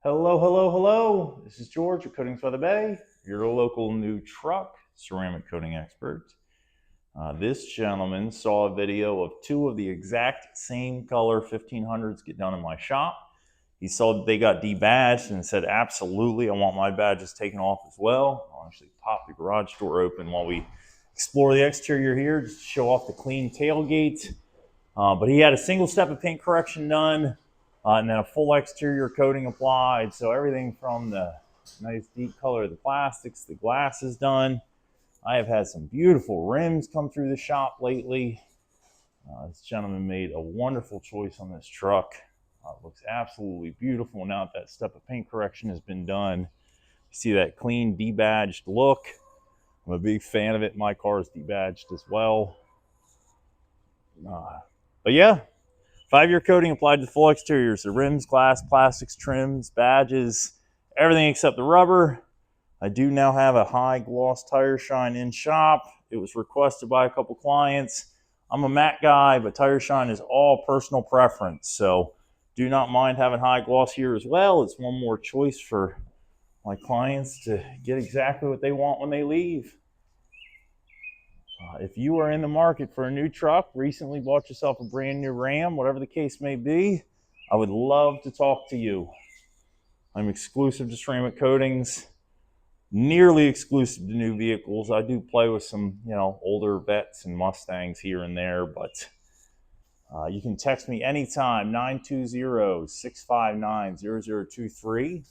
Hello, hello, hello. This is George at Coatings by the Bay, your local new truck ceramic coating expert. This gentleman saw a video of two of the exact same color 1500s get done in my shop. He saw that they got debadged and said, absolutely, I want my badges taken off as well. I'll actually pop the garage door open while we explore the exterior here, just to show off the clean tailgate. But he had a single step of paint correction done. And then a full exterior coating applied. So everything from the nice deep color of the plastics, the glass is done. I have had some beautiful rims come through the shop lately. This gentleman made a wonderful choice on this truck. It looks absolutely beautiful now that that step of paint correction has been done. You see that clean debadged look. I'm a big fan of it. My car is debadged as well. But yeah, 5-year coating applied to the full exteriors, the rims, glass, plastics, trims, badges, everything except the rubber. I do now have a high gloss tire shine in shop. It was requested by a couple clients. I'm a matte guy, but tire shine is all personal preference. So do not mind having high gloss here as well. It's one more choice for my clients to get exactly what they want when they leave. If you are in the market for a new truck, recently bought yourself a brand new Ram, whatever the case may be, I would love to talk to you. I'm exclusive to ceramic coatings, nearly exclusive to new vehicles. I do play with some, older Vettes and Mustangs here and there, but you can text me anytime, 920-659-0023,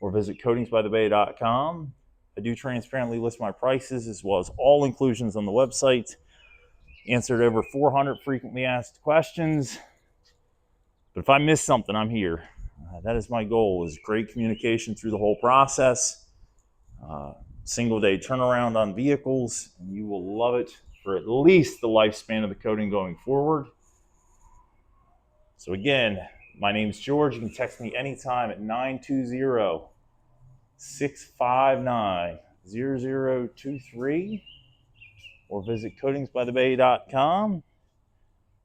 or visit coatingsbythebay.com. I do transparently list my prices as well as all inclusions on the website. Answered over 400 frequently asked questions. But if I miss something, I'm here. That is my goal, is great communication through the whole process. Single day turnaround on vehicles, and you will love it for at least the lifespan of the coating going forward. So again, my name is George. You can text me anytime at 920-659-0023 or visit coatingsbythebay.com.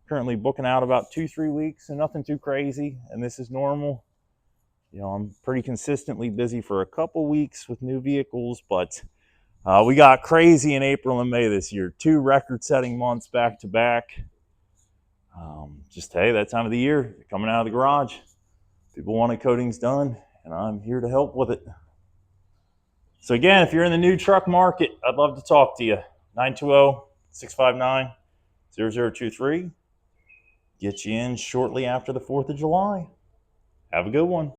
Currently booking out about 2-3 weeks, and nothing too crazy, and this is normal. I'm pretty consistently busy for a couple weeks with new vehicles, but we got crazy in April and May this year. 2 record-setting months back to back. Hey, that time of the year, coming out of the garage. People wanted coatings done, and I'm here to help with it. So again, if you're in the new truck market, I'd love to talk to you. 920-659-0023. Get you in shortly after the 4th of July. Have a good one.